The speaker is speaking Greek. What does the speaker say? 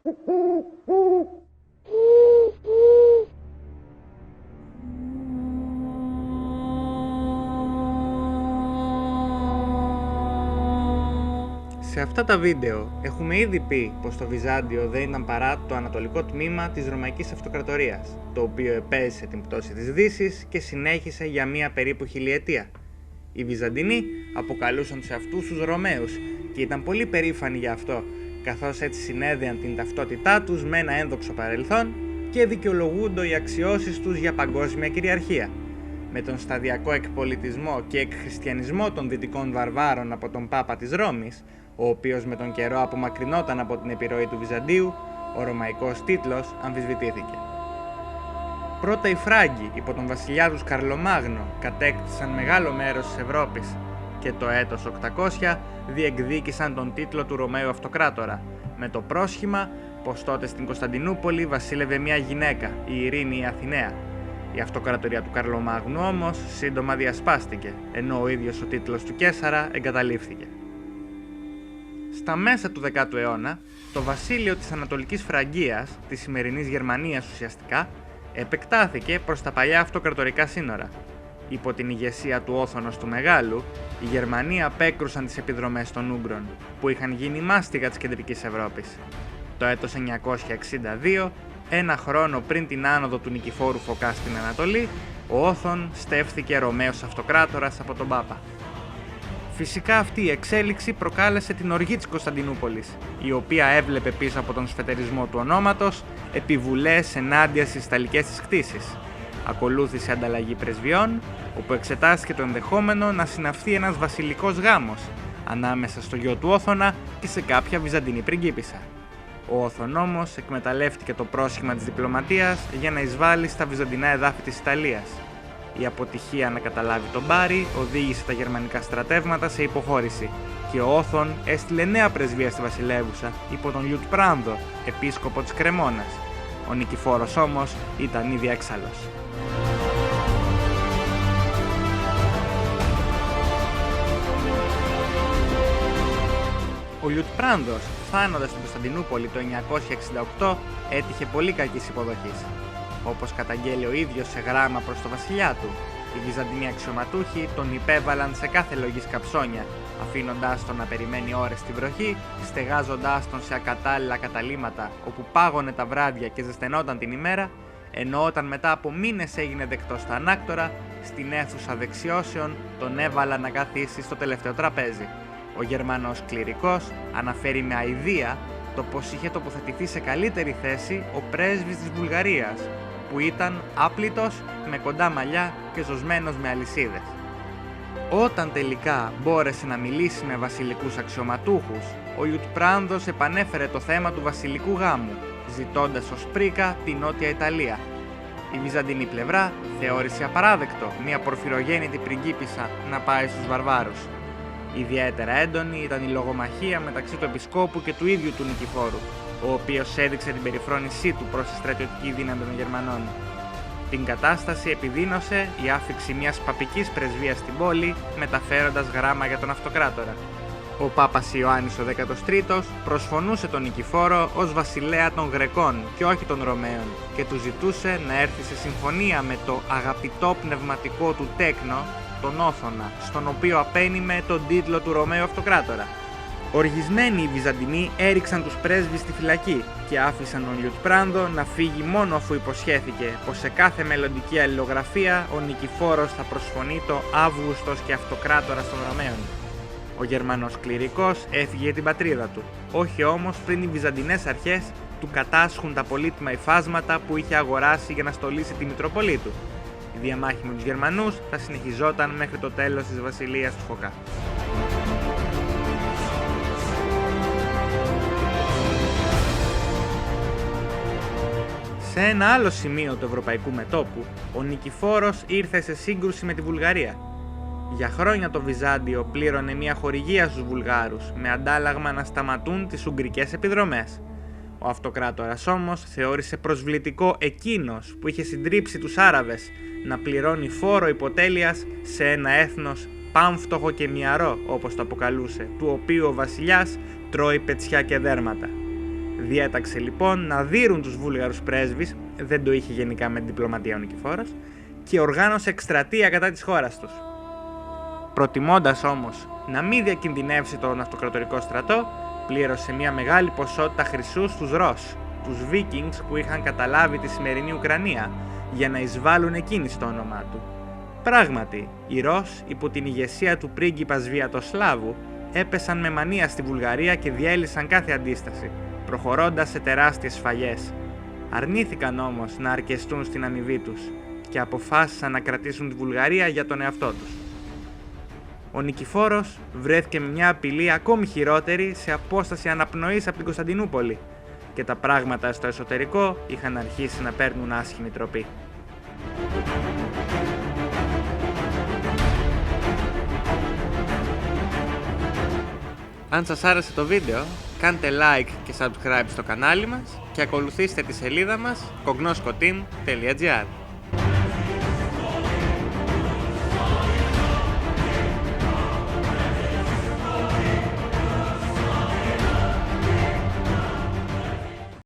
Σε αυτά τα βίντεο έχουμε ήδη πει πως το Βυζάντιο δεν ήταν παρά το ανατολικό τμήμα της Ρωμαϊκής Αυτοκρατορίας, το οποίο επέζησε την πτώση της Δύσης και συνέχισε για μία περίπου χιλιετία. Οι Βυζαντινοί αποκαλούσαν τους εαυτούς τους Ρωμαίους και ήταν πολύ περήφανοι για αυτό, καθώς έτσι συνέδεαν την ταυτότητά τους με ένα ένδοξο παρελθόν και δικαιολογούνται οι αξιώσεις τους για παγκόσμια κυριαρχία. Με τον σταδιακό εκπολιτισμό και εκχριστιανισμό των δυτικών βαρβάρων από τον Πάπα της Ρώμης, ο οποίος με τον καιρό απομακρυνόταν από την επιρροή του Βυζαντίου, ο ρωμαϊκός τίτλος αμφισβητήθηκε. Πρώτα οι Φράγκοι υπό τον βασιλιά τους Καρλομάγνο κατέκτησαν μεγάλο μέρος της Ευρώπης και το έτος 800 διεκδίκησαν τον τίτλο του Ρωμαίου Αυτοκράτορα, με το πρόσχημα πως τότε στην Κωνσταντινούπολη βασίλευε μια γυναίκα, η Ειρήνη η Αθηναία. Η αυτοκρατορία του Καρλομάγνου όμως σύντομα διασπάστηκε, ενώ ο ίδιος ο τίτλος του Καίσαρα εγκαταλείφθηκε. Στα μέσα του 10ου αιώνα, το βασίλειο της Ανατολικής Φραγκίας, της σημερινής Γερμανίας ουσιαστικά, επεκτάθηκε προς τα παλιά αυτοκρατορικά σύνορα. Υπό την ηγεσία του Όθωνος του Μεγάλου, οι Γερμανοί απέκρουσαν τις επιδρομές των Ούγγρων, που είχαν γίνει μάστιγα της κεντρικής Ευρώπης. Το έτος 962, ένα χρόνο πριν την άνοδο του Νικηφόρου Φωκά στην Ανατολή, ο Όθων στέφθηκε Ρωμαίος Αυτοκράτορας από τον Πάπα. Φυσικά αυτή η εξέλιξη προκάλεσε την οργή της Κωνσταντινούπολης, η οποία έβλεπε πίσω από τον σφετερισμό του ονόματος επιβουλές ενάντια στις ιταλικές της κτήσεις. Ακολούθησε ανταλλαγή πρεσβειών, όπου εξετάστηκε το ενδεχόμενο να συναυθεί ένας βασιλικός γάμος ανάμεσα στο γιο του Όθωνα και σε κάποια βυζαντινή πριγκίπισσα. Ο Όθων όμως εκμεταλλεύτηκε το πρόσχημα της διπλωματίας για να εισβάλλει στα βυζαντινά εδάφη της Ιταλίας. Η αποτυχία να καταλάβει τον Μπάρι οδήγησε τα γερμανικά στρατεύματα σε υποχώρηση και ο Όθων έστειλε νέα πρεσβεία στη βασιλεύουσα υπό τον Λιουτπράνδο, επίσκοπο της Κρεμώνας. Ο Νικηφόρος όμως ήταν ήδη έξαλλος. Ο Λιουτπράνδος, φτάνοντας στην Κωνσταντινούπολη το 968, έτυχε πολύ κακής υποδοχής. Όπως καταγγέλει ο ίδιος σε γράμμα προς το βασιλιά του, οι Βυζαντινοί αξιωματούχοι τον υπέβαλαν σε κάθε λογής καψόνια, αφήνοντάς τον να περιμένει ώρες στην βροχή, στεγάζοντάς τον σε ακατάλληλα καταλύματα όπου πάγωνε τα βράδια και ζεσθενόταν την ημέρα, ενώ όταν μετά από μήνες έγινε δεκτός στα ανάκτορα, στην αίθουσα δεξιώσεων τον έβαλαν να καθίσει στο τελευταίο τραπέζι. Ο Γερμανός κληρικός αναφέρει με αηδία το πως είχε τοποθετηθεί σε καλύτερη θέση ο πρέσβης της Βουλγαρίας, που ήταν άπλυτος, με κοντά μαλλιά και ζωσμένος με αλυσίδες. Όταν τελικά μπόρεσε να μιλήσει με βασιλικούς αξιωματούχους, ο Λιουτπράνδος επανέφερε το θέμα του βασιλικού γάμου, ζητώντας ως πρίκα τη Νότια Ιταλία. Η βυζαντινή πλευρά θεώρησε απαράδεκτο μια πορφυρογέννητη πριγκίπισσα να πάει στους βαρβάρους. Ιδιαίτερα έντονη ήταν η λογομαχία μεταξύ του επισκόπου και του ίδιου του Νικηφόρου, ο οποίος έδειξε την περιφρόνησή του προς τη στρατιωτική δύναμη των Γερμανών. Την κατάσταση επιδίνωσε η άφιξη μιας παπικής πρεσβείας στην πόλη, μεταφέροντας γράμμα για τον Αυτοκράτορα. Ο Πάπας Ιωάννης ο 13ος προσφωνούσε τον Νικηφόρο ως βασιλέα των Γρεκών και όχι των Ρωμαίων και του ζητούσε να έρθει σε συμφωνία με το αγαπητό πνευματικό του τέκνο, τον Όθωνα, στον οποίο απένιμε τον τίτλο του Ρωμαίου Αυτοκράτορα. Οργισμένοι οι Βυζαντινοί έριξαν τους πρέσβεις στη φυλακή και άφησαν τον Λιουτπράνδο να φύγει μόνο αφού υποσχέθηκε πως σε κάθε μελλοντική αλληλογραφία ο Νικηφόρος θα προσφωνεί το Αύγουστος και Αυτοκράτορας των Ρωμαίων. Ο Γερμανός κληρικός έφυγε για την πατρίδα του, όχι όμως πριν οι Βυζαντινές αρχές του κατάσχουν τα πολύτιμα υφάσματα που είχε αγοράσει για να στολίσει τη Μητροπολή του. Η διαμάχη με τους Γερμανούς θα συνεχιζόταν μέχρι το τέλος της βασιλείας του Φωκά. Σε ένα άλλο σημείο του ευρωπαϊκού μετώπου, ο Νικηφόρος ήρθε σε σύγκρουση με τη Βουλγαρία. Για χρόνια το Βυζάντιο πλήρωνε μια χορηγία στους Βουλγάρους, με αντάλλαγμα να σταματούν τις ουγγρικές επιδρομές. Ο Αυτοκράτορας όμως θεώρησε προσβλητικό εκείνος που είχε συντρίψει τους Άραβες να πληρώνει φόρο υποτέλειας σε ένα έθνος πάμφτωχο και μυαρό, όπως το αποκαλούσε, του οποίου ο βασιλιάς τρώει πετσιά και δέρματα. Διέταξε λοιπόν να δείρουν τους Βούλγαρους πρέσβεις, δεν το είχε γενικά με την διπλωματία ο Νικηφόρος, και οργάνωσε εκστρατεία κατά της χώρας τους. Προτιμώντας όμως να μην διακινδυνεύσει τον αυτοκρατορικό στρατό, πλήρωσε μια μεγάλη ποσότητα χρυσού στους Ρος, τους Vikings που είχαν καταλάβει τη σημερινή Ουκρανία, για να εισβάλλουν εκείνοι στο όνομά του. Πράγματι, οι Ρος, υπό την ηγεσία του πρίγκιπα Σβιατοσλάβου, έπεσαν με μανία στη Βουλγαρία και διέλυσαν κάθε αντίσταση, προχωρώντας σε τεράστιες σφαγές. Αρνήθηκαν όμως να αρκεστούν στην αμοιβή τους και αποφάσισαν να κρατήσουν τη Βουλγαρία για τον εαυτό τους. Ο Νικηφόρος βρέθηκε με μια απειλή ακόμη χειρότερη σε απόσταση αναπνοής από την Κωνσταντινούπολη και τα πράγματα στο εσωτερικό είχαν αρχίσει να παίρνουν άσχημη τροπή. Αν σας άρεσε το βίντεο, κάντε like και subscribe στο κανάλι μας και ακολουθήστε τη σελίδα μας kognoskoteam.gr.